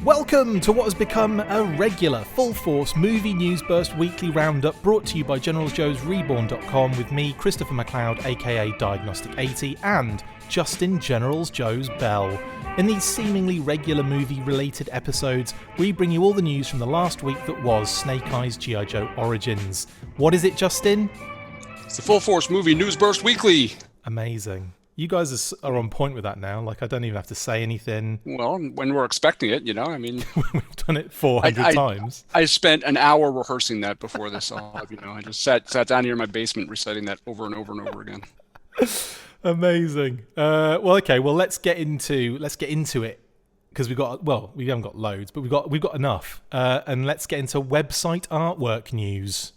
Welcome to what has become a regular full-force movie news burst weekly roundup brought to you by GeneralsJoes Reborn.com with me, Christopher McLeod, aka Diagnostic80, and Justin Generals Joes Bell. In these seemingly regular movie-related episodes, we bring you all the news from the last week that was Snake Eyes G.I. Joe Origins. What is it, Justin? It's the full-force movie news burst weekly. Amazing. You guys are on point with that now. Like, I don't even have to say anything. Well, when we're expecting it, I mean... We've done it 400 times. I spent an hour rehearsing that before this all, I just sat down here in my basement reciting that over and over and over again. Amazing. Let's get into it. Because we haven't got loads, but we've got enough. And let's get into website artwork news.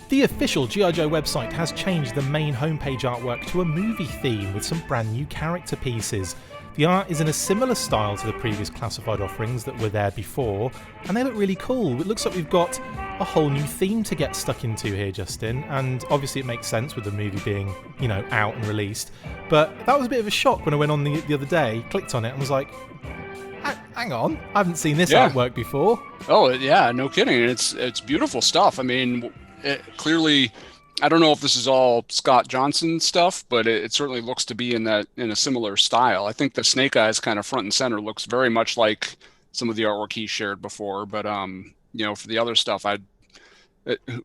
The official G.I. Joe website has changed the main homepage artwork to a movie theme with some brand new character pieces. The art is in a similar style to the previous classified offerings that were there before, and they look really cool. It looks like we've got a whole new theme to get stuck into here, Justin, and obviously it makes sense with the movie being, out and released. But that was a bit of a shock when I went on the other day, clicked on it, and was like, hang on, I haven't seen this artwork before. Oh, yeah, no kidding. It's beautiful stuff. I mean... clearly, I don't know if this is all Scott Johnson stuff, but it certainly looks to be in a similar style. I think the Snake Eyes kind of front and center looks very much like some of the artwork he shared before. But for the other stuff,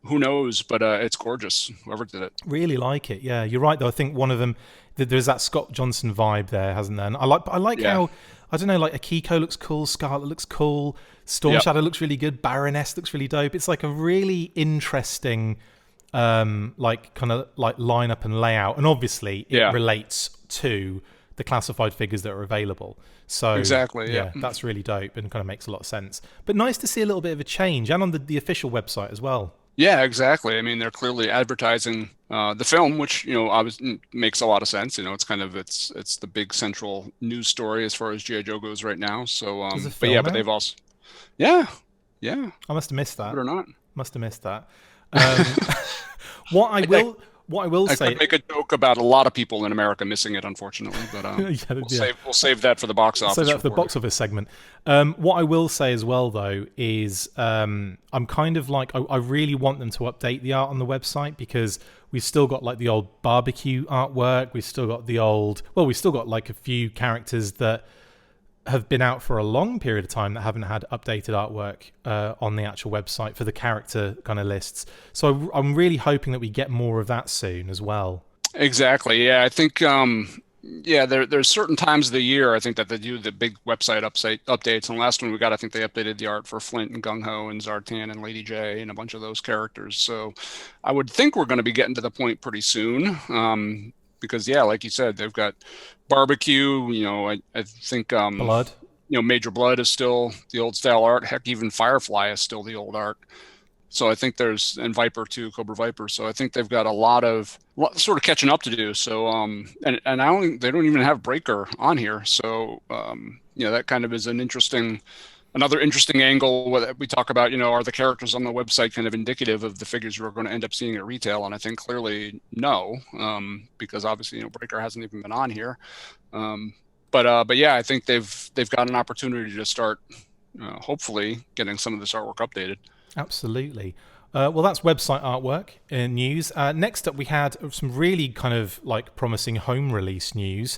who knows? But it's gorgeous. Whoever did it, really like it. Yeah, you're right though. I think one of them, there's that Scott Johnson vibe there, hasn't there? And I like how, I don't know, like Akiko looks cool, Scarlet looks cool, Storm Shadow looks really good, Baroness looks really dope. It's like a really interesting lineup and layout, and obviously it relates to the classified figures that are available. So exactly, yeah, that's really dope and kind of makes a lot of sense. But nice to see a little bit of a change, and on the official website as well. Yeah, exactly. I mean, they're clearly advertising the film, which obviously makes a lot of sense. It's kind of it's the big central news story as far as G.I. Joe goes right now. So, but they've also, yeah. I must have missed that. Or not? Must have missed that. What I will say, I could make a joke about a lot of people in America missing it, unfortunately, but we'll save that for the box office. Save that for the box office segment. What I will say as well, though, is I'm kind of like I really want them to update the art on the website, because we've still got like the old barbecue artwork. We've still got like a few characters that have been out for a long period of time that haven't had updated artwork on the actual website for the character kind of lists. So I'm really hoping that we get more of that soon as well. Exactly. Yeah, I think there's certain times of the year I think that they do the big website updates. And the last one we got, I think they updated the art for Flint and Gung Ho and Zartan and Lady J and a bunch of those characters. So I would think we're going to be getting to the point pretty soon. Because like you said, they've got barbecue. I think Blood. Major Blood is still the old style art. Heck, even Firefly is still the old art. So I think and Viper too, Cobra Viper. So I think they've got a lot sort of catching up to do. So they don't even have Breaker on here. So that kind of is another interesting angle where we talk about, are the characters on the website kind of indicative of the figures we're going to end up seeing at retail? And I think clearly no, because obviously, Breaker hasn't even been on here. But I think they've got an opportunity to start, hopefully, getting some of this artwork updated. Absolutely. Well, that's website artwork news. Next up, we had some really kind of like promising home release news.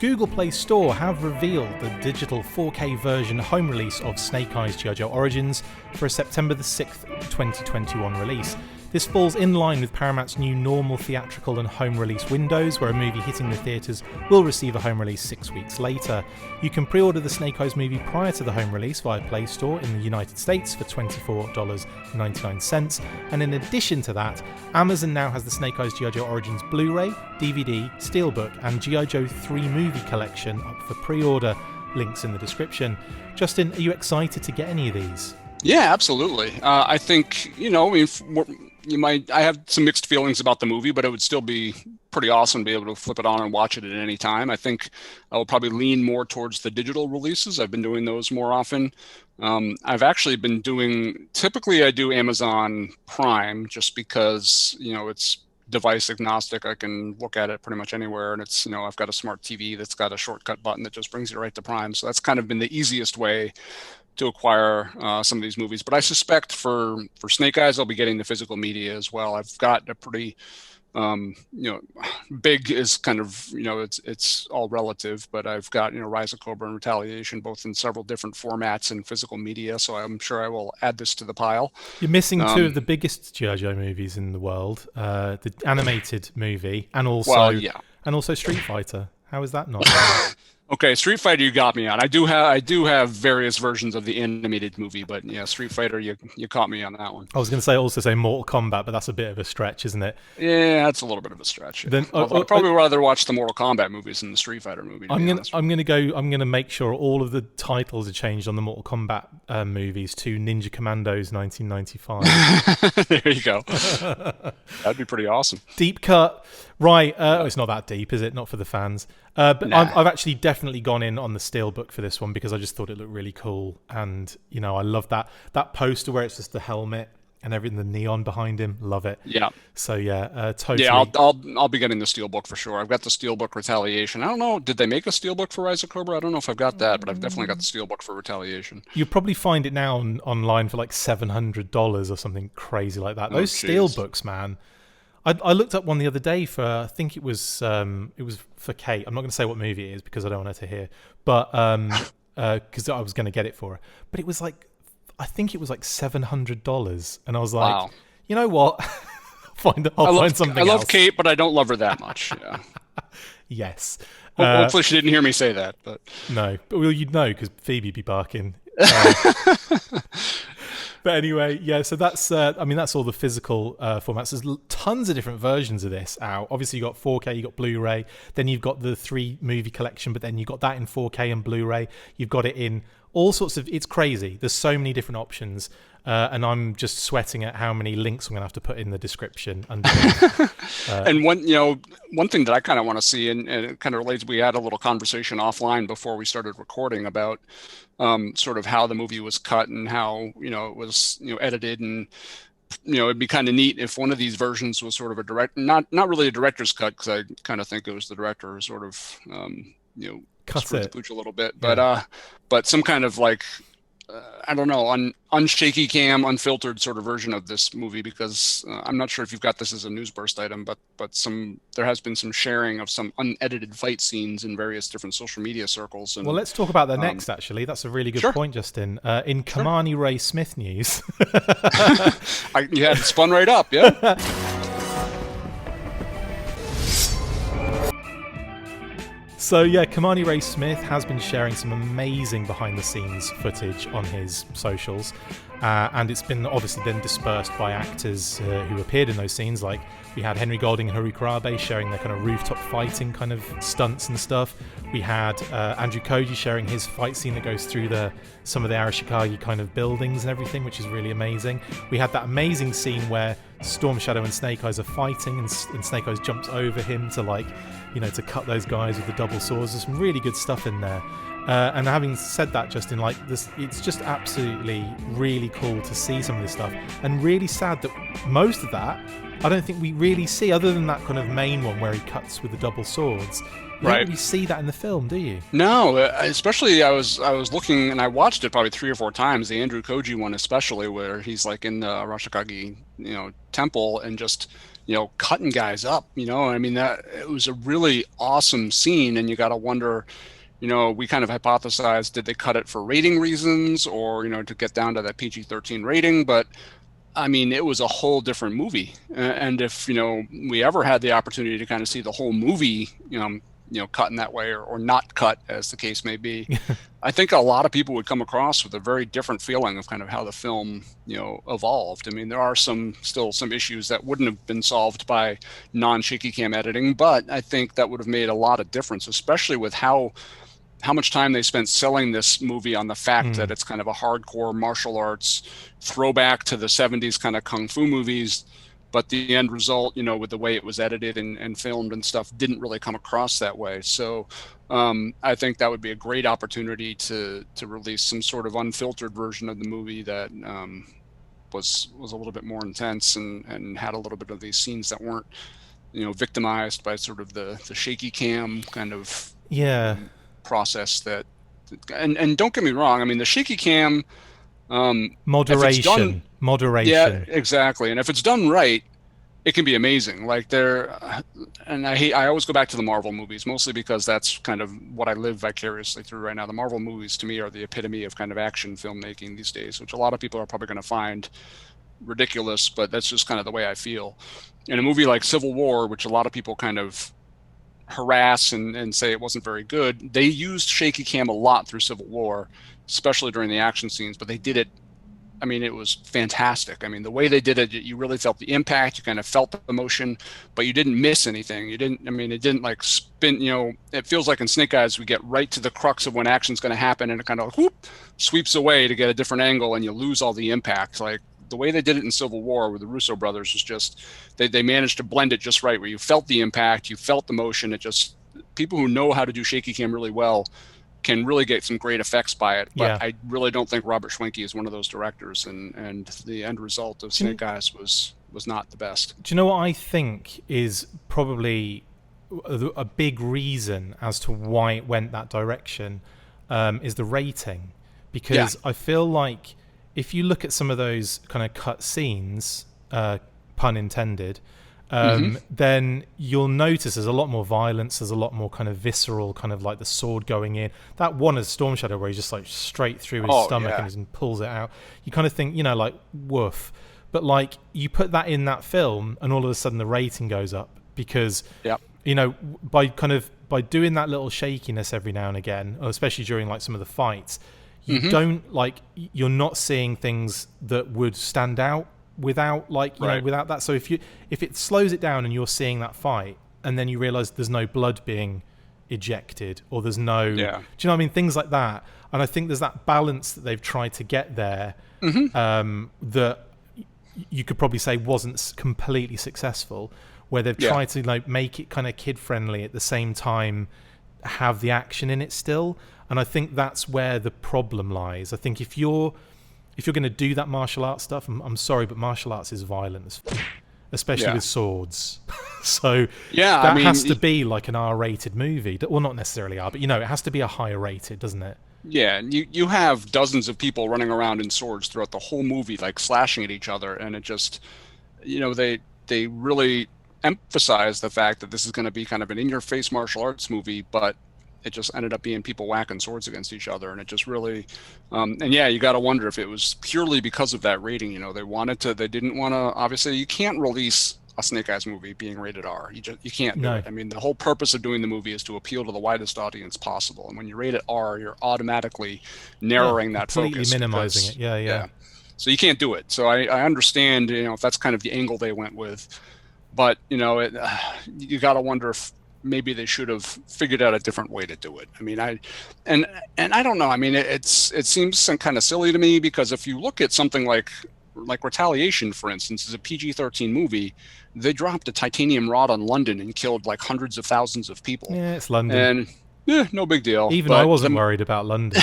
Google Play Store have revealed the digital 4K version home release of Snake Eyes G.I. Joe Origins for a September the 6th, 2021 release. This falls in line with Paramount's new normal theatrical and home release windows, where a movie hitting the theatres will receive a home release 6 weeks later. You can pre-order the Snake Eyes movie prior to the home release via Play Store in the United States for $24.99, and in addition to that, Amazon now has the Snake Eyes G.I. Joe Origins Blu-ray, DVD, Steelbook and G.I. Joe 3 movie collection up for pre-order. Links in the description. Justin, are you excited to get any of these? Yeah, absolutely. I think, I have some mixed feelings about the movie, but it would still be pretty awesome to be able to flip it on and watch it at any time. I think I will probably lean more towards the digital releases. I've been doing those more often. I've actually been typically I do Amazon Prime just because, it's device agnostic. I can look at it pretty much anywhere. And it's, I've got a smart TV that's got a shortcut button that just brings you right to Prime. So that's kind of been the easiest way to acquire some of these movies. But I suspect for Snake Eyes, I'll be getting the physical media as well. I've got a pretty big is kind of, it's all relative, but I've got, Rise of Cobra and Retaliation, both in several different formats and physical media. So I'm sure I will add this to the pile. You're missing two of the biggest G.I. Joe movies in the world, the animated movie and also Street Fighter. How is that not? Okay, Street Fighter, you got me on. I do have various versions of the animated movie, but yeah, Street Fighter, you caught me on that one. I was going to say Mortal Kombat, but that's a bit of a stretch, isn't it? Yeah, that's a little bit of a stretch. Then I'd probably rather watch the Mortal Kombat movies than the Street Fighter movie. I'm gonna make sure all of the titles are changed on the Mortal Kombat movies to Ninja Commandos 1995. There you go. That'd be pretty awesome. Deep cut. Right, it's not that deep, is it? Not for the fans. But nah. I've actually definitely gone in on the steelbook for this one because I just thought it looked really cool, and I love that poster where it's just the helmet and everything, the neon behind him. Love it. Yeah. So yeah, totally. Yeah, I'll be getting the steelbook for sure. I've got the steelbook Retaliation. I don't know, did they make a steelbook for Rise of Cobra? I don't know if I've got that, but I've definitely got the steelbook for Retaliation. You'll probably find it now online for like $700 or something crazy like that. Those steelbooks, man. I looked up one the other day for, I think it was for Kate. I'm not going to say what movie it is because I don't want her to hear, but because I was going to get it for her. But it was like, I think it was like $700, and I was like, wow. You know what? I'll find something else. I love Kate, but I don't love her that much. Yeah. Yes. Hopefully she didn't hear me say that. But no, but you'd know because Phoebe'd be barking. But anyway, yeah, so that's all the physical formats. There's tons of different versions of this out. Obviously, you got 4K, you got Blu-ray, then you've got the 3-movie collection, but then you got that in 4K and Blu-ray. You've got it in all sorts of... It's crazy. There's so many different options, and I'm just sweating at how many links I'm going to have to put in the description. And one thing that I kind of want to see, and it kind of relates, we had a little conversation offline before we started recording about sort of how the movie was cut and how it was edited, and it'd be kind of neat if one of these versions was sort of a not really a director's cut, because I kind of think it was the director who sort of cut the pooch a little bit, yeah. But some kind of like I don't know, unshaky cam, unfiltered sort of version of this movie, because I'm not sure if you've got this as a news burst item, but there has been some sharing of some unedited fight scenes in various different social media circles. And, well, let's talk about that next, actually. That's a really good point, Justin. In Kamani Ray Smith news. You had it spun right up, yeah? So yeah, Kamani Ray Smith has been sharing some amazing behind-the-scenes footage on his socials, and it's been obviously then dispersed by actors who appeared in those scenes. Like we had Henry Golding and Haruka Abe sharing their kind of rooftop fighting kind of stunts and stuff. We had Andrew Koji sharing his fight scene that goes through some of the Arashikage kind of buildings and everything, which is really amazing. We had that amazing scene where Storm Shadow and Snake Eyes are fighting, and Snake Eyes jumps over him to cut those guys with the double swords. There's some really good stuff in there. And having said that, Justin, like this, it's just absolutely really cool to see some of this stuff, and really sad that most of that I don't think we really see, other than that kind of main one where he cuts with the double swords. You don't really see that in the film, do you? No, especially I was looking, and I watched it probably 3 or 4 times, the Andrew Koji one especially, where he's like in the Arashikage, temple, and just cutting guys up. I mean, that it was a really awesome scene, and you got to wonder. We kind of hypothesized, did they cut it for rating reasons, or to get down to that PG-13 rating? But I mean, it was a whole different movie, and if we ever had the opportunity to kind of see the whole movie, cut in that way, or not cut, as the case may be, I think a lot of people would come across with a very different feeling of kind of how the film, evolved. I mean, there are still some issues that wouldn't have been solved by non-shaky cam editing, but I think that would have made a lot of difference, especially with how much time they spent selling this movie on the fact that it's kind of a hardcore martial arts throwback to the 70s kind of kung fu movies. but the end result, with the way it was edited and filmed and stuff, didn't really come across that way. So I think that would be a great opportunity to release some sort of unfiltered version of the movie that was a little bit more intense and had a little bit of these scenes that weren't victimized by sort of the shaky cam kind of process that. And don't get me wrong, I mean, the shaky cam, moderation. Yeah, exactly. And if it's done right, it can be amazing. Like and I always go back to the Marvel movies, mostly because that's kind of what I live vicariously through right now. The Marvel movies to me are the epitome of kind of action filmmaking these days, which a lot of people are probably going to find ridiculous, but that's just kind of the way I feel. In a movie like Civil War, which a lot of people kind of harass and say it wasn't very good, they used shaky cam a lot through Civil War, especially during the action scenes, but they did it, I mean, it was fantastic. I mean, the way they did it, you really felt the impact, you kind of felt the emotion, but you didn't miss anything. It didn't like spin, it feels like in Snake Eyes, we get right to the crux of when action's going to happen, and it kind of whoop, sweeps away to get a different angle, and you lose all the impact. Like the way they did it in Civil War with the Russo brothers was just, they managed to blend it just right, where you felt the impact, you felt the motion. It just, people who know how to do shaky cam really well can really get some great effects by it. But I really don't think Robert Schwenke is one of those directors, and the end result of Snake Eyes was not the best. Do you know what I think is probably a big reason as to why it went that direction, is the rating. Because I feel like if you look at some of those kind of cut scenes, pun intended, then you'll notice there's a lot more violence, there's a lot more kind of visceral, kind of like the sword going in. That one is Storm Shadow, where he's just like straight through his stomach and he pulls it out. You kind of think, like, woof. But like, you put that in that film and all of a sudden the rating goes up because, by doing that little shakiness every now and again, especially during like some of the fights, you don't like, you're not seeing things that would stand out without like without that. So if it slows it down and you're seeing that fight and then you realize there's no blood being ejected or there's no do you know what I mean, things like that. And I think there's that balance that they've tried to get there, that you could probably say wasn't completely successful, where they've tried to like make it kind of kid friendly at the same time have the action in it still. And I think that's where the problem lies. I think if you're going to do that martial arts stuff, I'm sorry, but martial arts is violence, especially with swords. So that has to be like an R-rated movie. Well, not necessarily R, but it has to be a higher rated, doesn't it? Yeah, and you have dozens of people running around in swords throughout the whole movie, like slashing at each other, and it just, they really emphasize the fact that this is going to be kind of an in-your-face martial arts movie, but it just ended up being people whacking swords against each other, and it just really, you got to wonder if it was purely because of that rating. They didn't want to. Obviously, you can't release a Snake Eyes movie being rated R. You can't do it. I mean, the whole purpose of doing the movie is to appeal to the widest audience possible, and when you rate it R, you're automatically narrowing that focus, completely minimizing it. Yeah. So you can't do it. So I understand, if that's kind of the angle they went with, but you got to wonder if maybe they should have figured out a different way to do it. I mean, I don't know. I mean, it seems kind of silly to me, because if you look at something like Retaliation, for instance, is a PG-13 movie. They dropped a titanium rod on London and killed like hundreds of thousands of people. Yeah, it's London. And no big deal. Even I wasn't worried about London.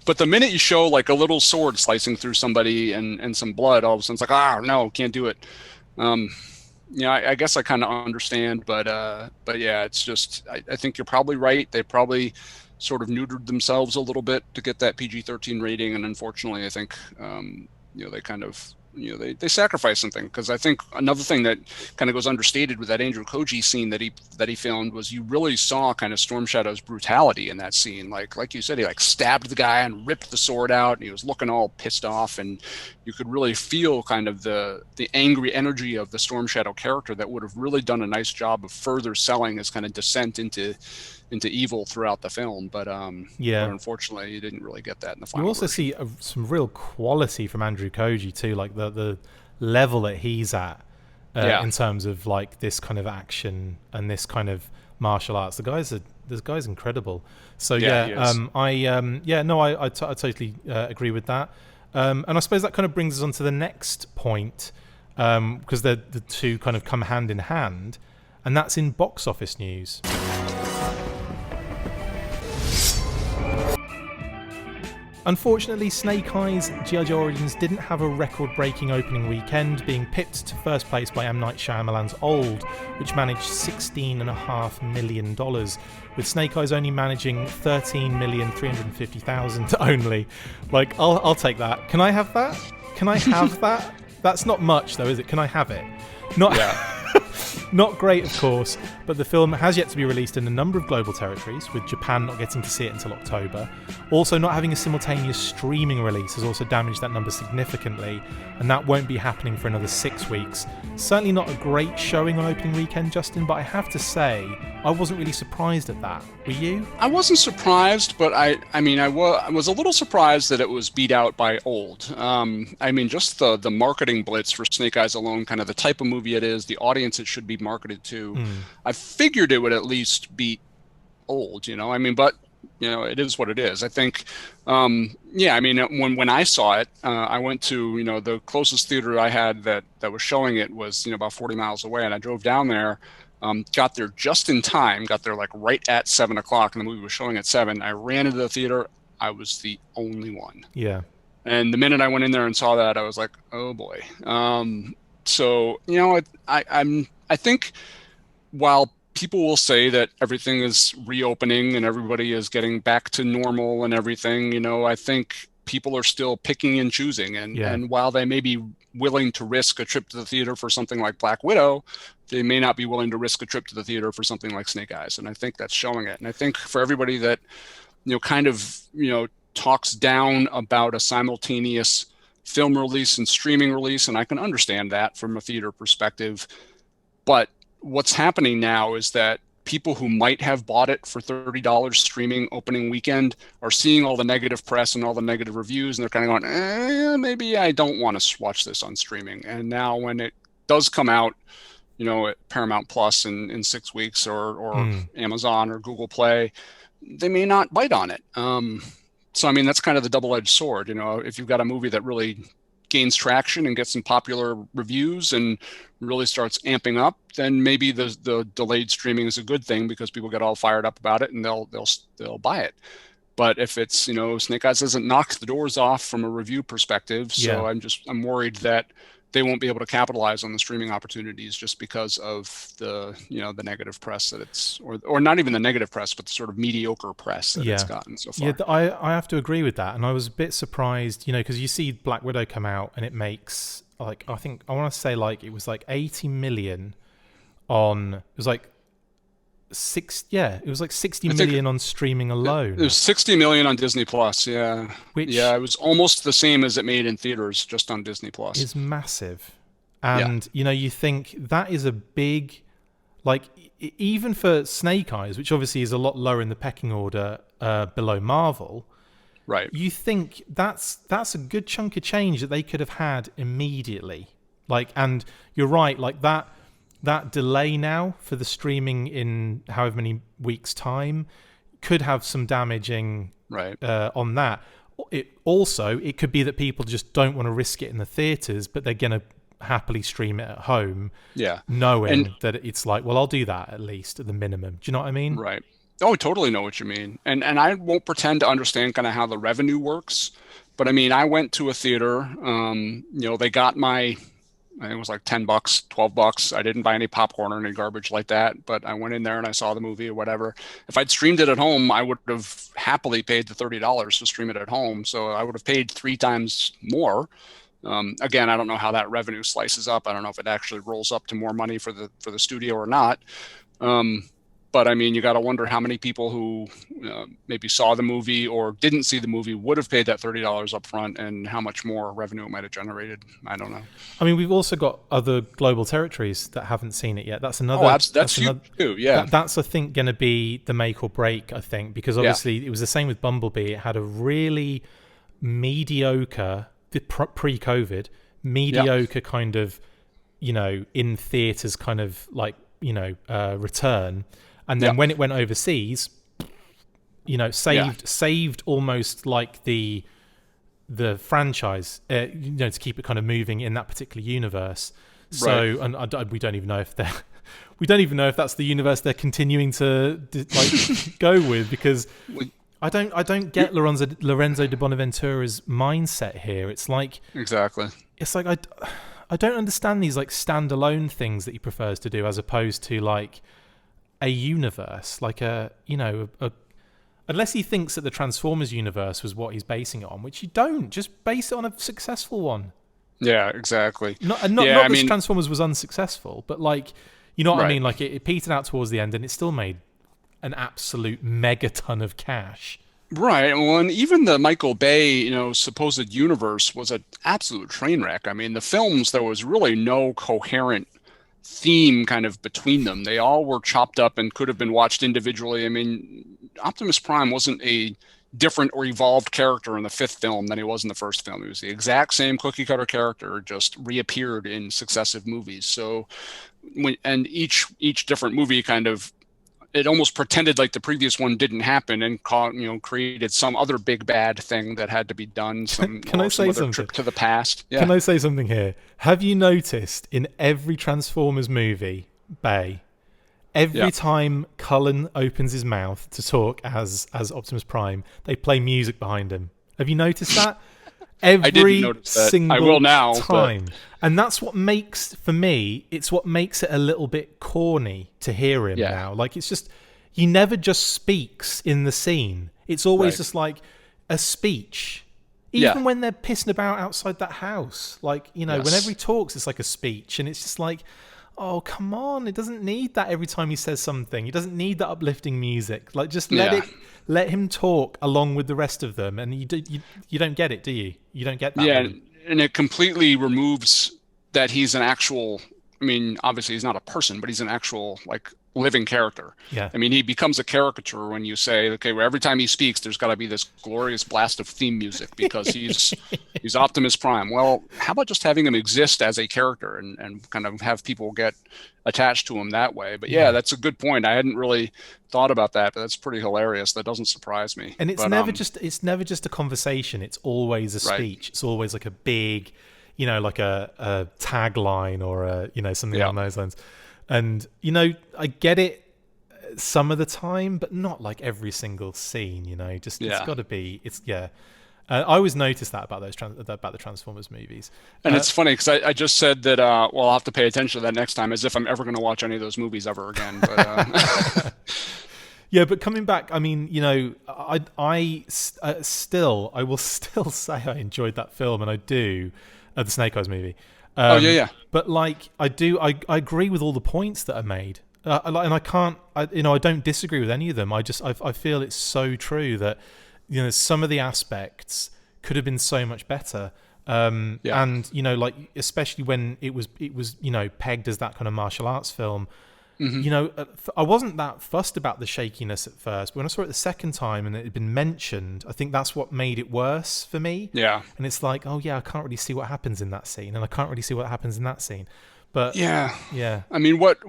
But the minute you show like a little sword slicing through somebody and some blood, all of a sudden it's like, no, can't do it. I guess I kind of understand, but yeah, it's just, I think you're probably right. They probably sort of neutered themselves a little bit to get that PG-13 rating, and unfortunately, I think they kind of they sacrificed something, because I think another thing that kind of goes understated with that Andrew Koji scene that he filmed was you really saw kind of Storm Shadow's brutality in that scene. Like you said, he like stabbed the guy and ripped the sword out, and he was looking all pissed off, and you could really feel kind of the angry energy of the Storm Shadow character that would have really done a nice job of further selling his kind of descent into evil throughout the film. But but unfortunately you didn't really get that in the final You also version. see some real quality from Andrew Koji too, like the level that he's at in terms of like this kind of action and this kind of martial arts. This guy's incredible. So I totally agree with that. And I suppose that kind of brings us on to the next point, because the two kind of come hand in hand, and that's in box office news. Unfortunately, Snake Eyes G.I. Joe Origins didn't have a record-breaking opening weekend, being pipped to first place by M. Night Shyamalan's Old, which managed $16.5 million, with Snake Eyes only managing $13,350,000 only. Like, I'll take that. Can I have that? Can I have that? That's not much, though, is it? Can I have it? Not great, of course, but the film has yet to be released in a number of global territories, with Japan not getting to see it until October. Also, not having a simultaneous streaming release has also damaged that number significantly, and that won't be happening for another 6 weeks. Certainly not a great showing on opening weekend, Justin, but I have to say, I wasn't really surprised at that. Were you? I wasn't surprised, but I was a little surprised that it was beat out by Old. I mean, just the marketing blitz for Snake Eyes alone, kind of the type of movie it is, the audience it should be marketed to. I figured it would at least beat Old, I mean, but it is what it is. I think, I mean, when I saw it, I went to, the closest theater I had that was showing it was, about 40 miles away, and I drove down there. Got there just in time, got there like right at 7 o'clock, and the movie was showing at 7. I ran into the theater. I was the only one. Yeah. And the minute I went in there and saw that, I was like, oh boy. So, I think while people will say that everything is reopening and everybody is getting back to normal and everything, I think people are still picking and choosing. And while they may be willing to risk a trip to the theater for something like Black Widow, they may not be willing to risk a trip to the theater for something like Snake Eyes. And I think that's showing it. And I think for everybody that, talks down about a simultaneous film release and streaming release, and I can understand that from a theater perspective. But what's happening now is that people who might have bought it for $30 streaming opening weekend are seeing all the negative press and all the negative reviews, and they're kind of going, maybe I don't want to watch this on streaming. And now when it does come out, at Paramount Plus in 6 weeks or Amazon or Google Play, they may not bite on it. So, I mean, that's kind of the double-edged sword. If you've got a movie that really gains traction and gets some popular reviews and really starts amping up, then maybe the delayed streaming is a good thing because people get all fired up about it and they'll buy it. But if it's, Snake Eyes hasn't knocked the doors off from a review perspective, so I'm worried that they won't be able to capitalize on the streaming opportunities just because of the negative press that it's, or not even the negative press, but the sort of mediocre press that it's gotten so far. Yeah, I have to agree with that. And I was a bit surprised, because you see Black Widow come out and it makes I want to say it was like 80 million on, it was like 60 million on streaming alone. It was 60 million on Disney Plus, Which it was almost the same as it made in theaters just on Disney Plus. Is massive. And you think that is a big, even for Snake Eyes, which obviously is a lot lower in the pecking order below Marvel, right? You think that's a good chunk of change that they could have had immediately. And you're right, that delay now for the streaming in however many weeks' time could have some damaging on that. It could be that people just don't want to risk it in the theaters, but they're going to happily stream it at home, knowing that it's I'll do that at least at the minimum. Do you know what I mean? Right. Oh, I totally know what you mean. And I won't pretend to understand kind of how the revenue works, but I mean, I went to a theater, they got I think it was like $10, $12. I didn't buy any popcorn or any garbage like that, but I went in there and I saw the movie or whatever. If I'd streamed it at home, I would have happily paid the $30 to stream it at home. So I would have paid 3 times more. Again, I don't know how that revenue slices up. I don't know if it actually rolls up to more money for the studio or not. But I mean, you got to wonder how many people who maybe saw the movie or didn't see the movie would have paid that $30 up front, and how much more revenue it might have generated. I don't know. I mean, we've also got other global territories that haven't seen it yet. That's another. Oh, that's huge too. Yeah. That's, I think, going to be the make or break, I think, because obviously it was the same with Bumblebee. It had a really mediocre, pre-COVID, kind of, in theaters kind of return. And then when it went overseas, saved almost the franchise, to keep it kind of moving in that particular universe. So, Right. and we don't even know if they're we don't even know if that's the universe they're continuing to like go with, because I don't get Lorenzo de Bonaventura's mindset here. It's like Exactly. I don't understand these like standalone things that he prefers to do, as opposed to like a universe, like unless he thinks that the Transformers universe was what he's basing it on, which you don't. Just base it on a successful one. Yeah, exactly. Not Yeah, I that mean, Transformers was unsuccessful, but like, you know what I right. mean? Like it petered out towards the end, and it still made an absolute megaton of cash. Right. Well, and even the Michael Bay, supposed universe was an absolute train wreck. I mean, the films, there was really no coherent theme kind of between them. They all were chopped up and could have been watched individually. I mean, Optimus Prime wasn't a different or evolved character in the fifth film than he was in the first film. He was the exact same cookie cutter character, just reappeared in successive movies. So, and each different movie kind of, it almost pretended like the previous one didn't happen and created some other big bad thing that had to be done. Can I say some other something? trip to the past. Yeah. Can I say something here? Have you noticed in every Transformers movie, Bay, every time Cullen opens his mouth to talk as Optimus Prime, they play music behind him? Have you noticed that? I didn't Every notice that. single I will now, time. And that's what makes, for me, it's what makes it a little bit corny to hear him now. Like, it's just, he never just speaks in the scene. It's always just like a speech. Even when they're pissing about outside that house. Like, whenever he talks, it's like a speech. And it's just like, oh, come on. It doesn't need that every time he says something. He doesn't need that uplifting music. Like, just let him talk along with the rest of them. And you don't get it, do you? You don't get that. Yeah, and it completely removes that he's an actual, I mean, obviously he's not a person, but he's an actual, like, living character. Yeah. I mean, he becomes a caricature when you say, okay, well, every time he speaks, there's got to be this glorious blast of theme music because he's Optimus Prime. Well, how about just having him exist as a character and kind of have people get attached to him that way? But yeah, that's a good point. I hadn't really thought about that, but that's pretty hilarious. That doesn't surprise me. And it's never just a conversation. It's always a speech. It's always like a big, like a tagline or something along those lines. And, I get it some of the time, but not like every single scene, it's got to be, I always notice that about about the Transformers movies. And it's funny because I just said that, I'll have to pay attention to that next time, as if I'm ever going to watch any of those movies ever again. But yeah, but coming back, I mean, I will still say I enjoyed that film, and I do, the Snake Eyes movie. But like, I agree with all the points that are made, and I don't disagree with any of them. I feel it's so true that some of the aspects could have been so much better. And like, especially when it was pegged as that kind of martial arts film. I wasn't that fussed about the shakiness at first, but when I saw it the second time and it had been mentioned, I think that's what made it worse for me. Yeah. And it's like, oh yeah, I can't really see what happens in that scene, and I can't really see what happens in that scene. But yeah. I mean, what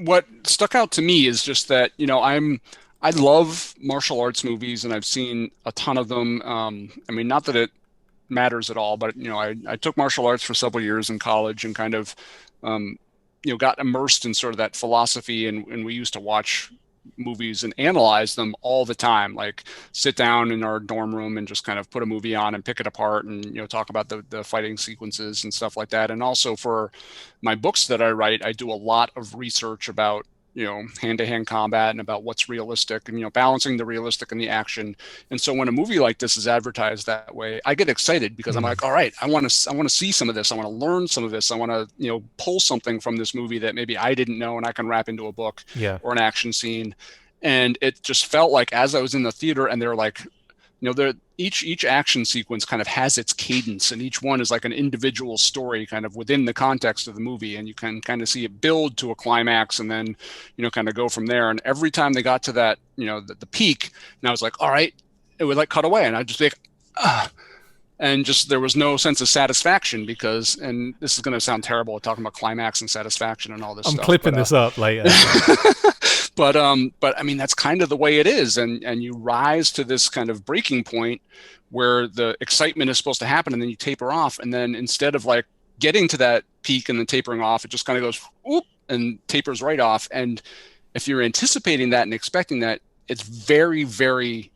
stuck out to me is just that, I love martial arts movies, and I've seen a ton of them. I mean, not that it matters at all, but I took martial arts for several years in college and kind of got immersed in sort of that philosophy, and we used to watch movies and analyze them all the time, like sit down in our dorm room and just kind of put a movie on and pick it apart and talk about the fighting sequences and stuff like that. And also for my books that I write, I do a lot of research about hand-to-hand combat and about what's realistic and, balancing the realistic and the action. And so when a movie like this is advertised that way, I get excited because I'm like, all right, I want to see some of this. I want to learn some of this. I want to, pull something from this movie that maybe I didn't know and I can wrap into a book or an action scene. And it just felt like as I was in the theater and they're like, each action sequence kind of has its cadence, and each one is like an individual story kind of within the context of the movie, and you can kind of see it build to a climax and then kind of go from there. And every time they got to that the peak, and I was like, all right, it would like cut away and I'd just be like, and just there was no sense of satisfaction because, and this is going to sound terrible talking about climax and satisfaction and all this stuff. I'm clipping this up later. But I mean, that's kind of the way it is. And you rise to this kind of breaking point where the excitement is supposed to happen and then you taper off. And then instead of like getting to that peak and then tapering off, it just kind of goes whoop and tapers right off. And if you're anticipating that and expecting that, it's very, very,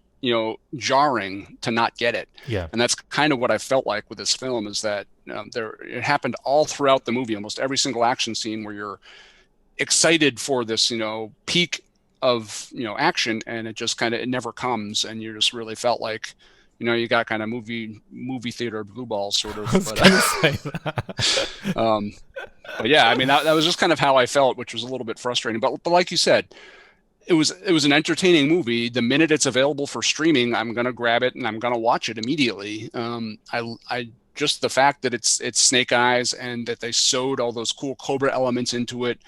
jarring to not get it. Yeah. And that's kind of what I felt like with this film, is that it happened all throughout the movie, almost every single action scene where you're excited for this, peak of, action, and it never comes. And you just really felt like, you got kind of movie theater blue balls sort of. I was going to say that. But yeah, I mean, that was just kind of how I felt, which was a little bit frustrating. But like you said, it was an entertaining movie. The minute it's available for streaming, I'm gonna grab it and I'm gonna watch it immediately. I just the fact that it's Snake Eyes and that they sewed all those cool Cobra elements into it.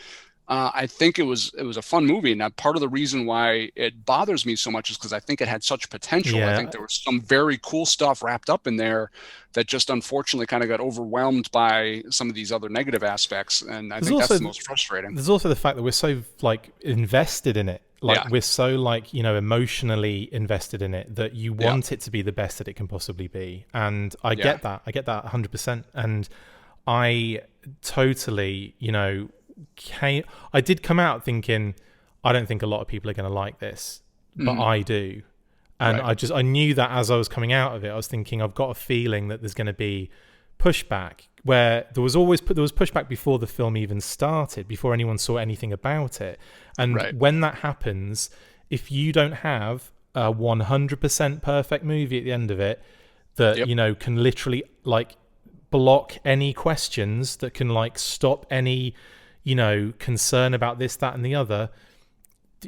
I think it was a fun movie, and part of the reason why it bothers me so much is because I think it had such potential. Yeah. I think there was some very cool stuff wrapped up in there that just unfortunately kind of got overwhelmed by some of these other negative aspects, and I think that's the most frustrating. There's also the fact that we're so invested in it. We're so emotionally invested in it that you want it to be the best that it can possibly be, and I get that 100%, and I totally I did come out thinking, I don't think a lot of people are going to like this, but I do. And I knew that as I was coming out of it, I was thinking, I've got a feeling that there's going to be pushback, where there was pushback before the film even started, before anyone saw anything about it. And when that happens, if you don't have a 100% perfect movie at the end of it that, can literally block any questions, that can stop any concern about this, that, and the other,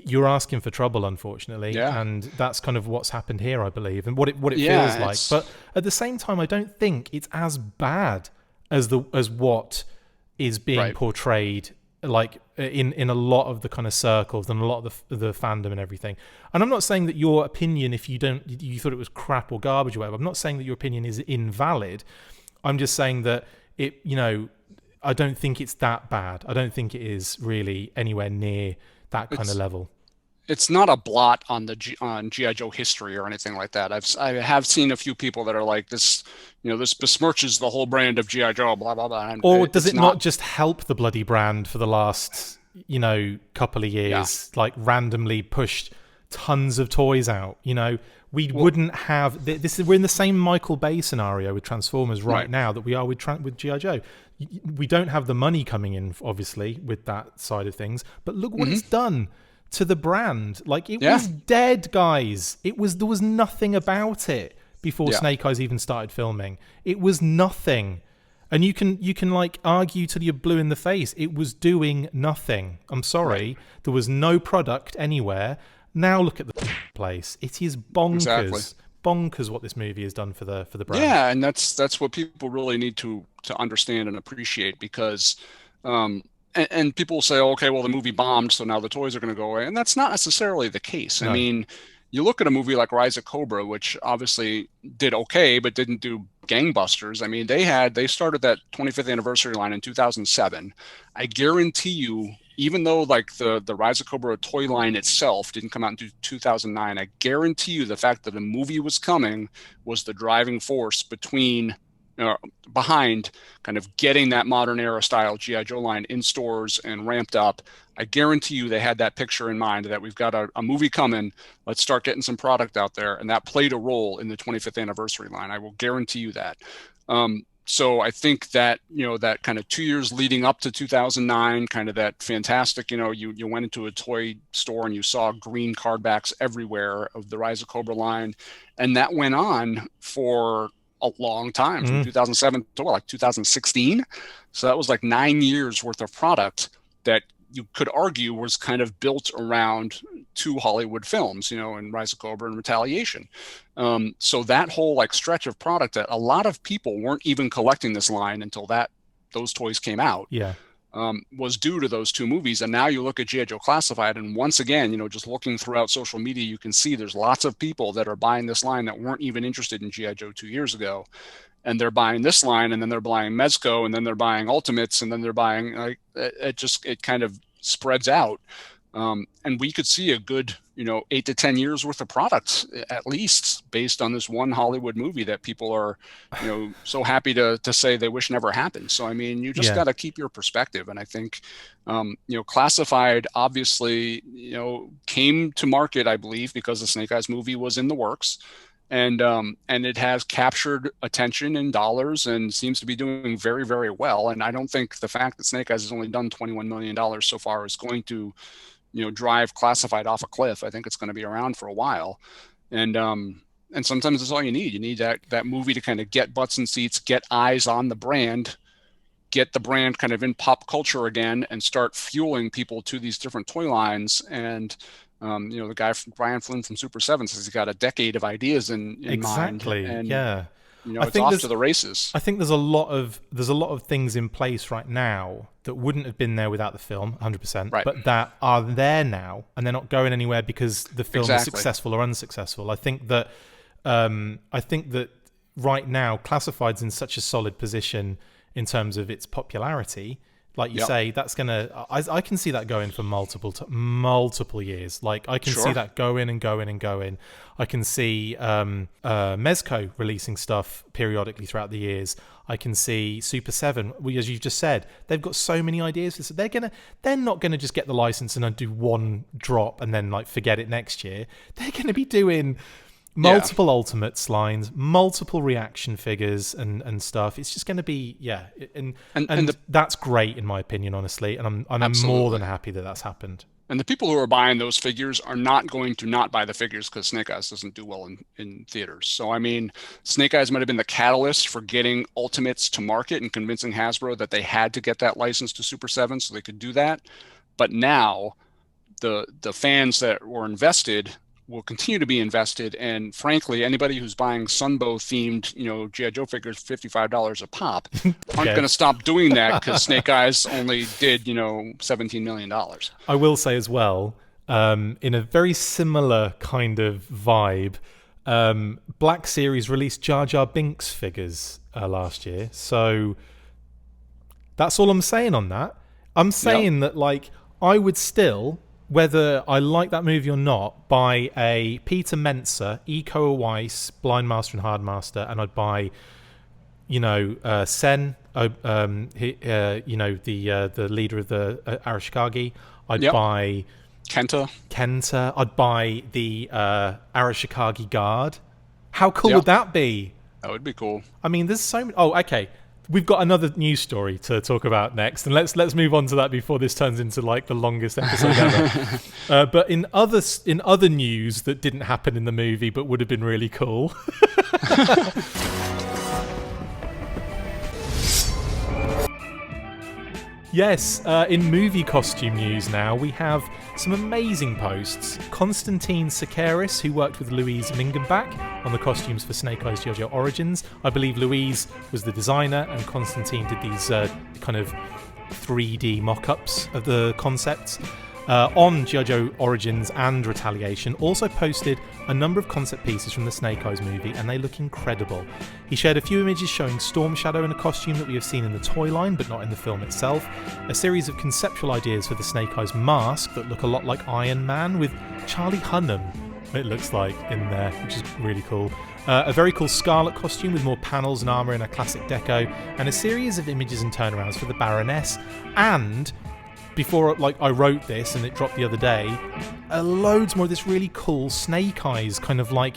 you're asking for trouble, unfortunately. And that's kind of what's happened here, I believe, and what it feels like. But at the same time, I don't think it's as bad as what is being portrayed in a lot of the kind of circles and a lot of the fandom and everything. And I'm not saying that your opinion, if you thought it was crap or garbage or whatever, I'm not saying that your opinion is invalid. I'm just saying that it, I don't think it's that bad. I don't think it is really anywhere near that kind of level. It's not a blot on on G.I. Joe history or anything like that. I have seen a few people that are like, this, this besmirches the whole brand of G.I. Joe, blah, blah, blah. Or does it not just help the bloody brand for the last, couple of years, randomly pushed tons of toys out? We wouldn't have this. We're in the same Michael Bay scenario with Transformers right now that we are with G.I. Joe. We don't have the money coming in, obviously, with that side of things. But look what it's done to the brand. It was dead, guys. There was nothing about it before Snake Eyes even started filming. It was nothing. And you can argue till you're blue in the face. It was doing nothing. I'm sorry. There was no product anywhere. Now look at the place. It is bonkers. Exactly. Bonkers what this movie has done for the brand. Yeah, and that's what people really need to understand and appreciate, because and people will say, oh, okay, well, the movie bombed, so now the toys are going to go away, and that's not necessarily the case. No. I mean, you look at a movie like Rise of Cobra, which obviously did okay but didn't do gangbusters. I mean, they started that 25th anniversary line in 2007. I guarantee you, even though the Rise of Cobra toy line itself didn't come out in 2009, I guarantee you the fact that a movie was coming was the driving force behind kind of getting that modern era style G.I. Joe line in stores and ramped up. I guarantee you they had that picture in mind, that we've got a movie coming. Let's start getting some product out there. And that played a role in the 25th anniversary line. I will guarantee you that. So I think that, that kind of 2 years leading up to 2009, kind of that fantastic, you went into a toy store and you saw green card backs everywhere of the Rise of Cobra line. And that went on for a long time, from 2007 to 2016. So that was 9 years worth of product that you could argue was kind of built around two Hollywood films, in Rise of Cobra and Retaliation. So that whole stretch of product that a lot of people weren't even collecting this line until those toys came out. Yeah. Was due to those two movies. And now you look at G.I. Joe Classified, and once again, just looking throughout social media, you can see there's lots of people that are buying this line that weren't even interested in G.I. Joe 2 years ago. And they're buying this line, and then they're buying Mezco, and then they're buying Ultimates, and then they're buying, it kind of spreads out. And we could see a good, 8 to 10 years worth of products at least based on this one Hollywood movie that people are, so happy to say they wish never happened. So, I mean, you just got to keep your perspective. And I think, Classified obviously, came to market, I believe, because the Snake Eyes movie was in the works. And it has captured attention in dollars and seems to be doing very, very well. And I don't think the fact that Snake Eyes has only done $21 million so far is going to, drive Classified off a cliff. I think it's going to be around for a while. And sometimes that's all you need. You need that movie to kind of get butts in seats, get eyes on the brand, get the brand kind of in pop culture again, and start fueling people to these different toy lines. And the guy from Brian Flynn from Super 7 says he's got a decade of ideas in mind. And, it's off to the races. I think there's a lot of things in place right now that wouldn't have been there without the film, 100%, right, but that are there now, and they're not going anywhere because the film is successful or unsuccessful. I think that right now, Classified's in such a solid position in terms of its popularity. Like you say, that's I can see that going for multiple years. Like I can see that going and going and going. I can see Mezco releasing stuff periodically throughout the years. I can see Super 7, as you've just said, they've got so many ideas. So they're not gonna just get the license and do one drop and then like forget it next year. They're gonna be doing multiple Ultimates lines, multiple reaction figures and stuff. It's just going to be and that's great in my opinion, honestly. And I'm more than happy that that's happened. And the people who are buying those figures are not going to not buy the figures because Snake Eyes doesn't do well in theaters. So I mean, Snake Eyes might have been the catalyst for getting Ultimates to market and convincing Hasbro that they had to get that license to Super 7 so they could do that. But now the fans that were invested will continue to be invested, and frankly, anybody who's buying Sunbow themed, G.I. Joe figures $55 a pop aren't going to stop doing that because Snake Eyes only did, $17 million. I will say as well, in a very similar kind of vibe, Black Series released Jar Jar Binks figures last year, so that's all I'm saying on that. I'm saying that, like, I would still, whether I like that movie or not, buy a Peter Mensa, Iko Weiss, Blind Master and Hard Master, and I'd buy, Sen, the leader of the Arashikage. I'd buy Kenta. I'd buy the Arashikage Guard. How cool would that be? That would be cool. I mean, there's so many. Oh, okay. We've got another news story to talk about next, and let's move on to that before this turns into like the longest episode ever. But in other news that didn't happen in the movie but would have been really cool. Yes, in movie costume news now, we have some amazing posts. Constantine SEKERIS, who worked with Louise Mingenbach on the costumes for Snake Eyes G.I. Joe Origins. I believe Louise was the designer and Constantine did these kind of 3D mock-ups of the concepts. On G.I. Joe Origins and Retaliation, also posted a number of concept pieces from the Snake Eyes movie, and they look incredible. He shared a few images showing Storm Shadow in a costume that we have seen in the toy line, but not in the film itself, a series of conceptual ideas for the Snake Eyes mask that look a lot like Iron Man, with Charlie Hunnam, it looks like, in there, which is really cool. A very cool Scarlet costume with more panels and armour in a classic deco, and a series of images and turnarounds for the Baroness, and before I wrote this and it dropped the other day, loads more of this really cool Snake Eyes kind of like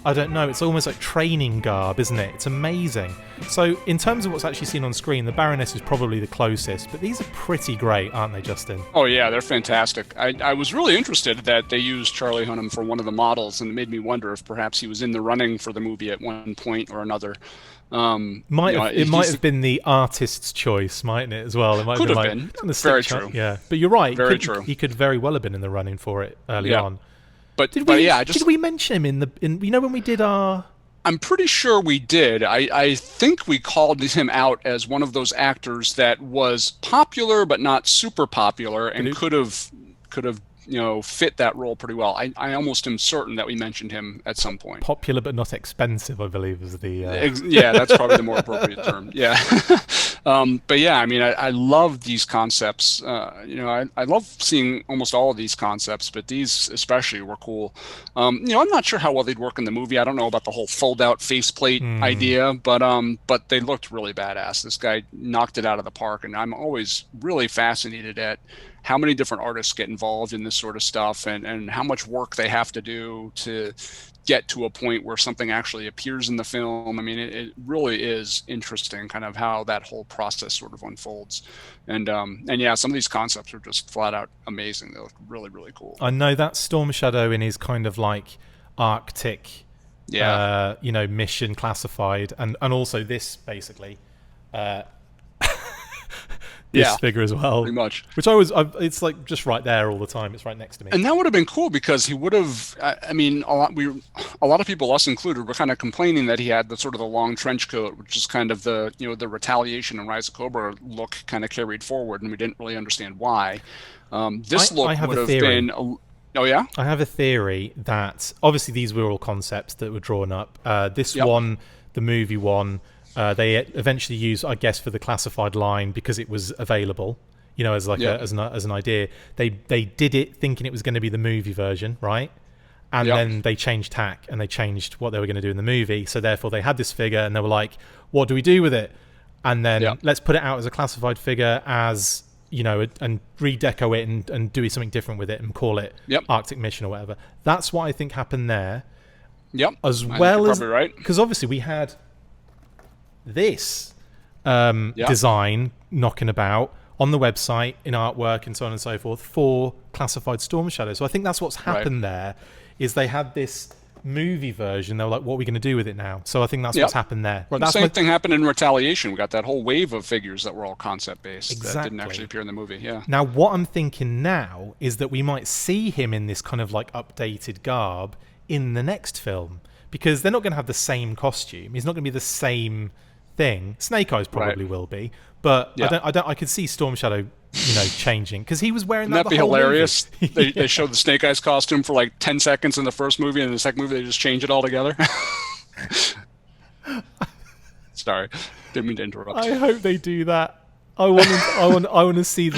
I don't know, it's almost like training garb, isn't it? It's amazing. So in terms of what's actually seen on screen, the Baroness is probably the closest, but these are pretty great, aren't they, Justin? Oh yeah, they're fantastic. I was really interested that they used Charlie Hunnam for one of the models, and it made me wonder if perhaps he was in the running for the movie at one point or another. It might have been the artist's choice, mightn't it, as well? It might could have been. Very true. Yeah, but you're right. Very true. He could very well have been in the running for it early on. Did we mention him in when we did our? I'm pretty sure we did. I think we called him out as one of those actors that was popular but not super popular, and could have fit that role pretty well. I almost am certain that we mentioned him at some point. Popular but not expensive, I believe, is the. Yeah, that's probably the more appropriate term. Yeah. But yeah, I mean, I love these concepts. I love seeing almost all of these concepts, but these especially were cool. I'm not sure how well they'd work in the movie. I don't know about the whole fold-out faceplate idea, but they looked really badass. This guy knocked it out of the park, and I'm always really fascinated at how many different artists get involved in this sort of stuff, and how much work they have to do to get to a point where something actually appears in the film. I mean, it really is interesting kind of how that whole process sort of unfolds. And yeah, some of these concepts are just flat out amazing. They look really, really cool. I know that Storm Shadow in his kind of like Arctic, mission classified, and also this basically, this figure as well, pretty much. Which it's like just right there all the time. It's right next to me. And that would have been cool because he would have. I mean, a lot of people, us included, were kind of complaining that he had the sort of the long trench coat, which is kind of the the Retaliation and Rise of Cobra look kind of carried forward, and we didn't really understand why. This look would have been. Oh yeah. I have a theory that obviously these were all concepts that were drawn up. This one, the movie one. They eventually used, I guess, for the classified line because it was available, as like as an idea. They did it thinking it was going to be the movie version, right? And then they changed tack and they changed what they were going to do in the movie. So therefore, they had this figure and they were like, "What do we do with it?" And then let's put it out as a classified figure, and redeco it and do something different with it and call it Arctic Mission or whatever. That's what I think happened there. Yep. As well as probably right, because obviously we had this design knocking about on the website in artwork and so on and so forth for classified Storm Shadow. So I think that's what's happened there is they had this movie version. They were like, what are we going to do with it now? So I think that's what's happened there. Right, the same thing happened in Retaliation. We got that whole wave of figures that were all concept based that didn't actually appear in the movie. Yeah. Now what I'm thinking now is that we might see him in this kind of like updated garb in the next film, because they're not going to have the same costume. He's not going to be the same thing. Snake Eyes probably will be, but I could see Storm Shadow, changing because he was wearing that. Wouldn't that be hilarious? They showed the Snake Eyes costume for like 10 seconds in the first movie, and in the second movie they just change it all together. Sorry, didn't mean to interrupt. I hope they do that. I want to see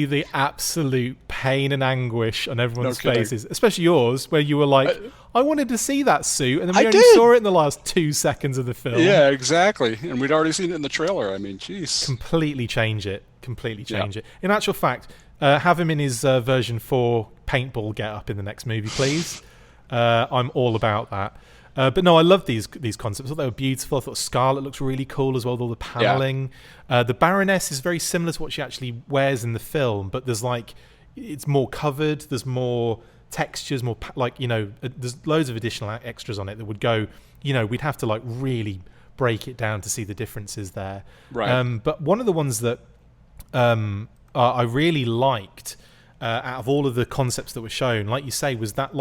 the absolute pain and anguish on everyone's faces, especially yours, where you were like, I wanted to see that suit, and then we only saw it in the last 2 seconds of the film. Yeah, exactly. And we'd already seen it in the trailer. I mean, jeez. Completely change it. In actual fact, have him in his version 4 paintball get-up in the next movie, please. I'm all about that. But no, I love these concepts. I thought they were beautiful. I thought Scarlet looks really cool as well, with all the paneling. The Baroness is very similar to what she actually wears in the film, but there's it's more covered. There's more textures, more there's loads of additional extras on it that would go. We'd have to really break it down to see the differences there. Right. But one of the ones that I really liked out of all of the concepts that were shown, like you say, was that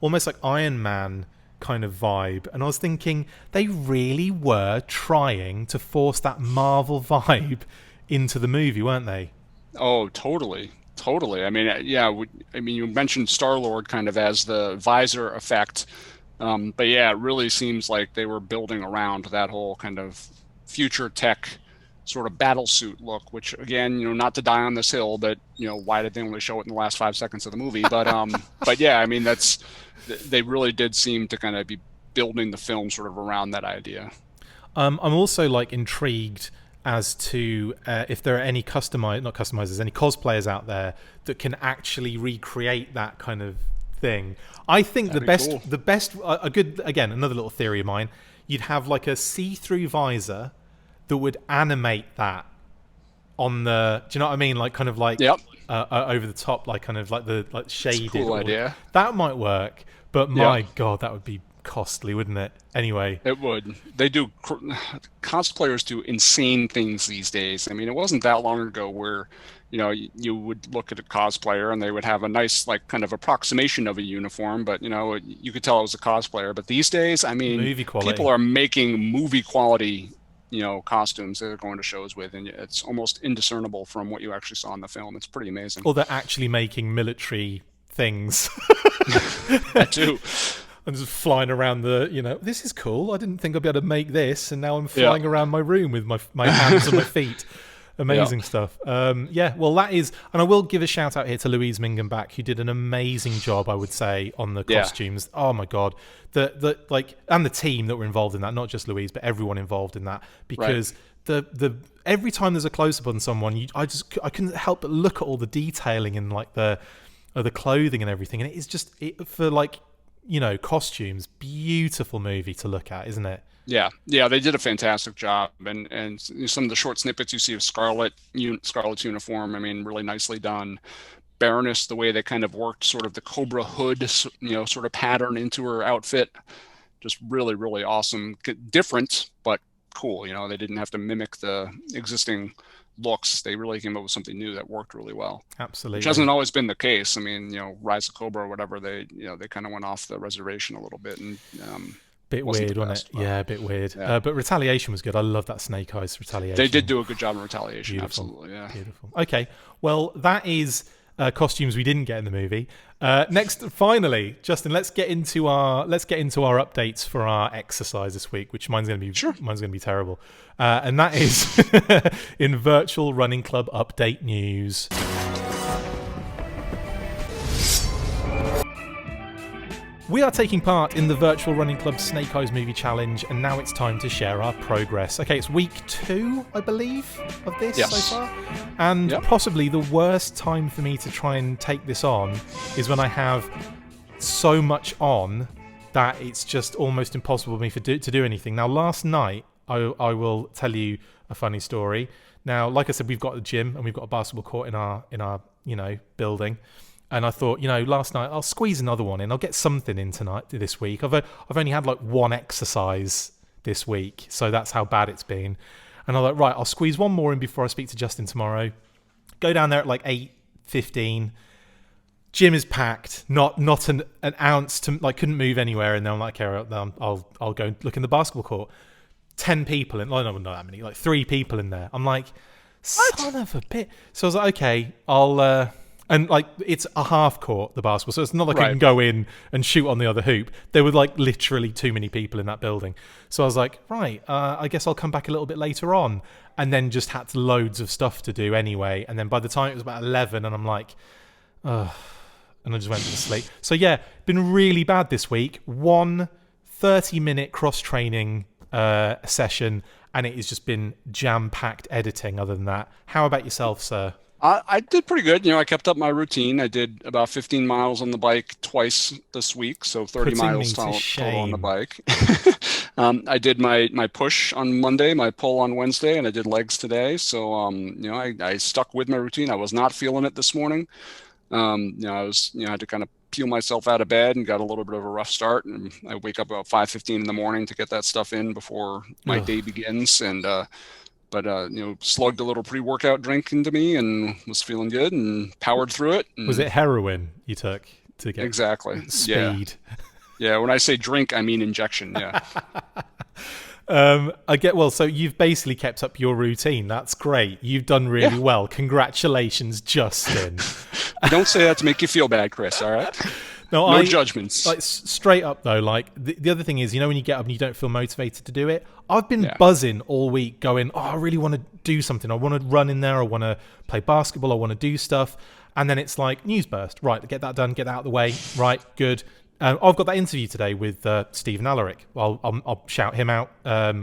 almost like Iron Man kind of vibe. And I was thinking they really were trying to force that Marvel vibe into the movie, weren't they? Oh, totally. I mean, you mentioned Star-Lord kind of as the visor effect, but yeah, it really seems like they were building around that whole kind of future tech sort of battle suit look, which again, not to die on this hill, but why did they only show it in the last 5 seconds of the movie? But but yeah, I mean, they really did seem to kind of be building the film sort of around that idea. I'm also intrigued as to if there are any any cosplayers out there that can actually recreate that kind of thing. I think the best, another little theory of mine, you'd have a see-through visor that would animate that on the, do you know what I mean? Over the top, the shaded. That's a cool idea. That might work, but my God, that would be costly, wouldn't it? Anyway, it would. They do. Cosplayers do insane things these days. I mean, it wasn't that long ago where you would look at a cosplayer and they would have a nice kind of approximation of a uniform, but you could tell it was a cosplayer. But these days, I mean, people are making movie quality costumes that they're going to shows with, and it's almost indiscernible from what you actually saw in the film. It's pretty amazing. Or they're actually making military things. That too. I'm just flying around this is cool. I didn't think I'd be able to make this, and now I'm flying around my room with my hands and my feet. Amazing stuff. Well, that is, and I will give a shout out here to Louise Mingenbach, who did an amazing job, I would say, on the costumes. Oh my god, and the team that were involved in that, not just Louise, but everyone involved in that, because the every time there's a close up on someone, I couldn't help but look at all the detailing in like the clothing and everything, and it is just costumes, beautiful movie to look at, isn't it? Yeah, they did a fantastic job, and some of the short snippets you see of Scarlet's uniform, I mean, really nicely done. Baroness, the way they kind of worked sort of the Cobra hood, sort of pattern into her outfit, just really, really awesome. Different, but cool. They didn't have to mimic the existing looks. They really came up with something new that worked really well. Absolutely. Which hasn't always been the case. I mean, Rise of Cobra or whatever, they kind of went off the reservation a little bit, and bit weird, wasn't it? Yeah, a bit weird. Yeah. But Retaliation was good. I love that Snake Eyes Retaliation. They did do a good job in Retaliation. Beautiful. Absolutely, yeah. Beautiful. Okay, well, that is costumes we didn't get in the movie. Next, finally, Justin, let's get into our updates for our exercise this week, which mine's going to be terrible, and that is in Virtual Running Club update news. We are taking part in the Virtual Running Club Snake Eyes Movie Challenge, and now it's time to share our progress. Okay, it's week 2, I believe, of this so far. And possibly the worst time for me to try and take this on is when I have so much on that it's just almost impossible for me to do anything. Now, last night, I will tell you a funny story. Now, like I said, we've got a gym and we've got a basketball court in our building. And I thought, last night I'll squeeze another one in. I'll get something in this week. I've only had like one exercise this week, so that's how bad it's been. And I'm like, right, I'll squeeze one more in before I speak to Justin tomorrow. Go down there at like 8:15. Gym is packed, not an ounce to couldn't move anywhere. And then I'm like, okay, I'll go look in the basketball court. 10 people in, not that many, like 3 people in there. I'm like, son of a bitch. So I was like, okay, I'll. And it's a half court, the basketball, so it's not like I can go in and shoot on the other hoop. There were literally too many people in that building. So I was like, right, I guess I'll come back a little bit later on. And then just had loads of stuff to do anyway. And then by the time it was about 11, and I'm like, ugh, and I just went to sleep. So yeah, been really bad this week. 1 30-minute cross-training session, and it has just been jam-packed editing other than that. How about yourself, sir? I did pretty good. I kept up my routine. I did about 15 miles on the bike twice this week, so 30 miles total on the bike. I did my push on Monday, my pull on Wednesday, and I did legs today. So, I stuck with my routine. I was not feeling it this morning. I had to kind of peel myself out of bed and got a little bit of a rough start. And I wake up about 5:15 in the morning to get that stuff in before my day begins. And, but slugged a little pre-workout drink into me and was feeling good and powered through it. And was it heroin you took to get speed? Yeah. When I say drink, I mean injection. Yeah. So you've basically kept up your routine. That's great. You've done really well. Congratulations, Justin. Don't say that to make you feel bad, Chris. All right. No judgments. Straight up though, the other thing is, when you get up and you don't feel motivated to do it, I've been buzzing all week going, I really want to do something. I want to run in there. I want to play basketball. I want to do stuff. And then it's like news burst. Right, get that done. Get that out of the way. Right, good. I've got that interview today with Stephen Alaric. I'll shout him out.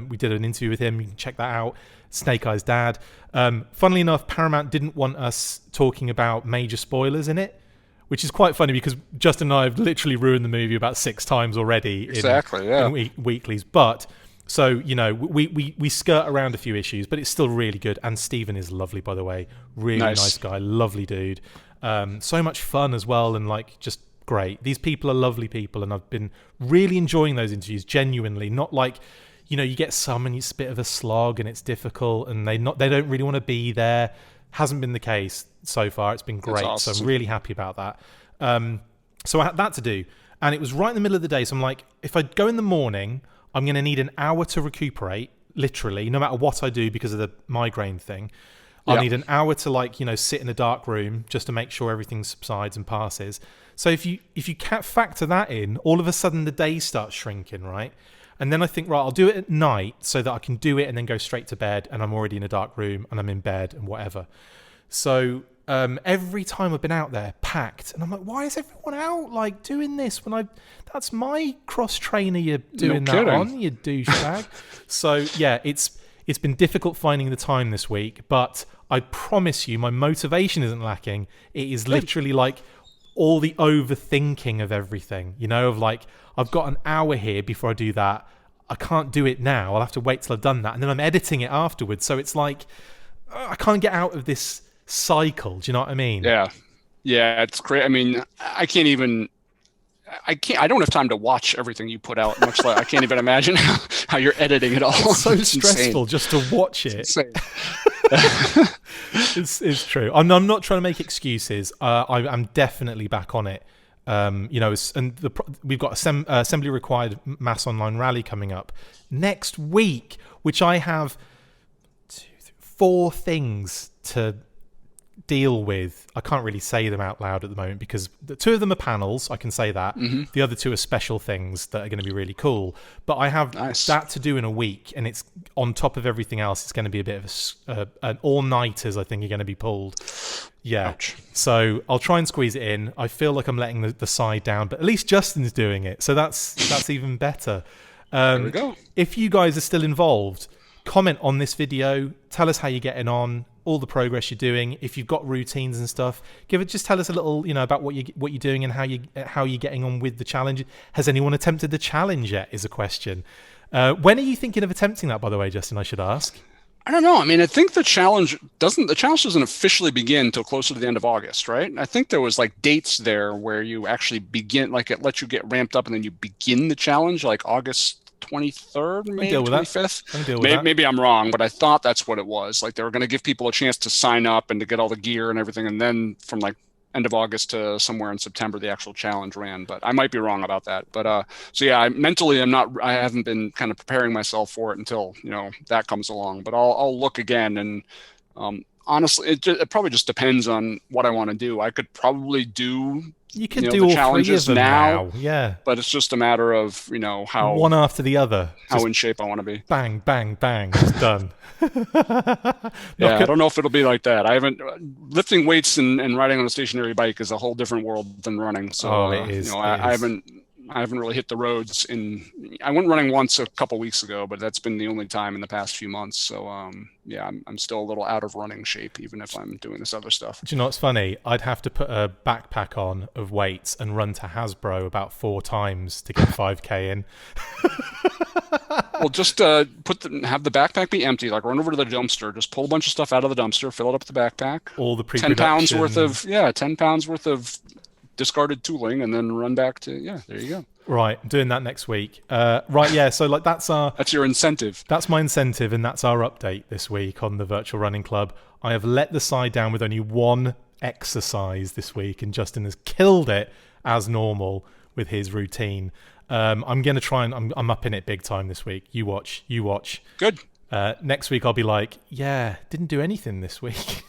We did an interview with him. You can check that out. Snake Eye's dad. Funnily enough, Paramount didn't want us talking about major spoilers in it, which is quite funny because Justin and I have literally ruined the movie about 6 times already in weeklies. But so, we skirt around a few issues, but it's still really good. And Stephen is lovely, by the way. Really nice guy. Lovely dude. So much fun as well, and just great. These people are lovely people, and I've been really enjoying those interviews, genuinely. Not like, you get some and it's a bit of a slog and it's difficult and they don't really want to be there. Hasn't been the case so far. It's been great. Awesome. So I'm really happy about that. So I had that to do, and it was right in the middle of the day. So I'm like, if I go in the morning, I'm going to need an hour to recuperate. literally, no matter what I do because of the migraine thing. I need an hour to like, you know, sit in a dark room just to make sure everything subsides and passes. So if you can't factor that in, all of a sudden the day starts shrinking, right? And then I think, right, I'll do it at night so that I can do it and then go straight to bed and I'm already in a dark room and I'm in bed and whatever. So every time I've been out there, packed, and I'm like, why is everyone out like doing this when that's my cross trainer you're doing that on, you douchebag. So yeah, it's been difficult finding the time this week, but I promise you my motivation isn't lacking. It is literally like all the overthinking of everything, you know, of like, I've got an hour here before I do that. I can't do it now. I'll have to wait till I've done that. And then I'm editing it afterwards. So it's like, I can't get out of this cycle. Do you know what I mean? Yeah. Yeah, it's crazy. I mean, I don't have time to watch everything you put out, much like I can't even imagine how you're editing it all. It's so stressful just to watch it. It's true. I'm not trying to make excuses. I'm definitely back on it. You know, we've got assembly required mass online rally coming up next week, which I have 4 things to deal with. I can't really say them out loud at the moment because the 2 of them are panels. I can say that. Mm-hmm. The other 2 are special things that are going to be really cool. But I have that to do in a week, and it's on top of everything else. It's going to be a bit of an all-nighters, I think, are going to be pulled. Yeah. Ouch. So I'll try and squeeze it in. I feel like I'm letting the side down, but at least Justin's doing it. So that's even better. There we go. If you guys are still involved, comment on this video. Tell us how you're getting on, all the progress you're doing. If you've got routines and stuff, just tell us a little, you know, about what you're doing and how you're getting on with the challenge. Has anyone attempted the challenge yet? Is a question. When are you thinking of attempting that, by the way, Justin? I should ask. I don't know. I mean, I think the challenge doesn't officially begin until closer to the end of August, right? I think there was like dates there where you actually begin, like it lets you get ramped up and then you begin the challenge, like August 23rd, maybe 25th. Maybe I'm wrong, but I thought that's what it was. Like they were going to give people a chance to sign up and to get all the gear and everything, and then from like end of August to somewhere in September, the actual challenge ran. But I might be wrong about that. But so yeah, I haven't been kind of preparing myself for it until, you know, that comes along. But I'll look again, and honestly, it probably just depends on what I want to do. I could probably do. You could do all challenges 3 of them now, yeah. But it's just a matter of, you know, how one after the other, how in shape I want to be. Bang, bang, bang, just done. Yeah, I don't know if it'll be like that. I haven't lifting weights and riding on a stationary bike is a whole different world than running. So it is. You know, I haven't really hit the roads I went running once a couple weeks ago, but that's been the only time in the past few months. So yeah, I'm still a little out of running shape, even if I'm doing this other stuff. Do you know what's funny? I'd have to put a backpack on of weights and run to Hasbro about 4 times to get 5K in. Well, just have the backpack be empty. Like run over to the dumpster, just pull a bunch of stuff out of the dumpster, fill it up with the backpack. All the pre-production. 10 pounds worth of discarded tooling, and then run back to there you go. Right, I'm doing that next week. Right, yeah. So like that's your incentive. That's my incentive, and that's our update this week on the Virtual Running Club. I have let the side down with only 1 exercise this week, and Justin has killed it as normal with his routine. I'm going to try and I'm up in it big time this week. You watch. Good. Next week I'll be like, yeah, didn't do anything this week.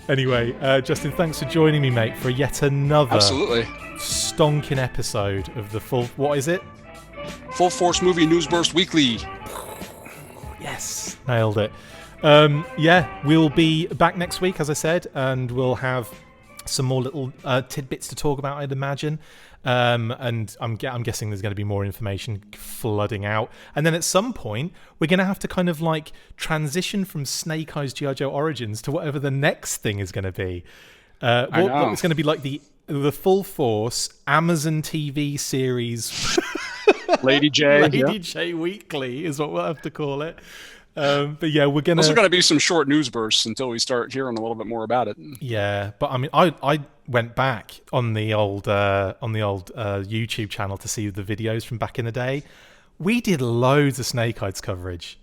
Anyway, Justin, thanks for joining me, mate, for yet another stonking episode of the what is it? Full Force Movie News Burst Weekly. Yes, nailed it. Yeah, we'll be back next week, as I said, and we'll have some more little tidbits to talk about, I'd imagine. And I'm guessing there's going to be more information flooding out. And then at some point, we're going to have to kind of like transition from Snake Eyes G.I. Joe Origins to whatever the next thing is going to be. It's going to be like the Full Force Amazon TV series. Lady J. J Weekly is what we'll have to call it. But yeah, we're gonna. Those are going to be some short news bursts until we start hearing a little bit more about it. Yeah, but I mean, I went back on the old YouTube channel to see the videos from back in the day. We did loads of Snake Eyes coverage,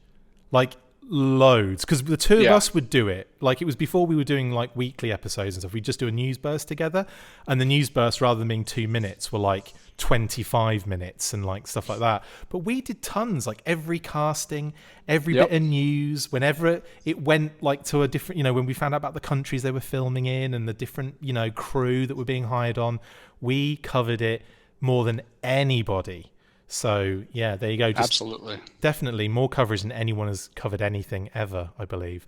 like loads, because the two of Yeah. us would do it. Like, it was before we were doing like weekly episodes and stuff. We'd just do a news burst together, and the news burst, rather than being 2 minutes, were like 25 minutes and like stuff like that. But we did tons, like every casting, every Yep. bit of news, whenever it went like to a different, when we found out about the countries they were filming in and the different, crew that were being hired on, we covered it more than anybody. So yeah, there you go. Just Absolutely. definitely more coverage than anyone has covered anything ever, I believe.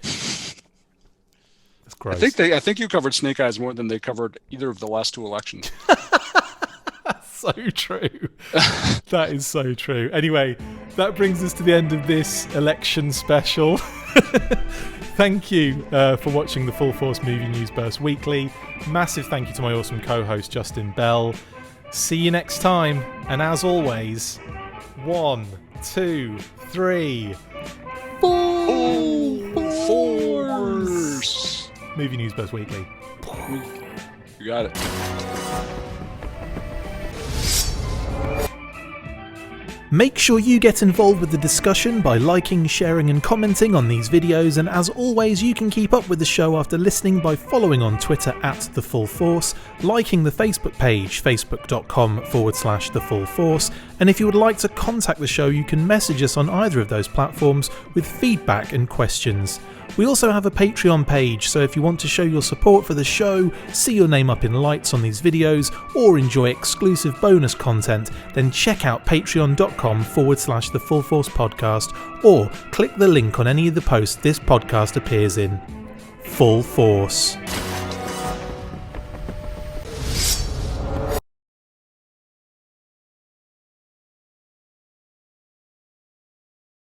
That's gross. I think you covered Snake Eyes more than they covered either of the last 2 elections. So true. That is so true. Anyway, that brings us to the end of this election special. Thank you for watching the Full Force Movie News Burst Weekly. Massive thank you to my awesome co-host Justin Bell. See you next time, and as always, 1, 2, 3, Full Force Movie News Burst Weekly. You got it. Make sure you get involved with the discussion by liking, sharing and commenting on these videos, and as always you can keep up with the show after listening by following on Twitter @TheFullForce, liking the Facebook page facebook.com/TheFullForce, and if you would like to contact the show you can message us on either of those platforms with feedback and questions. We also have a Patreon page, so if you want to show your support for the show, see your name up in lights on these videos, or enjoy exclusive bonus content, then check out patreon.com/TheFullForce podcast, or click the link on any of the posts this podcast appears in. Full Force.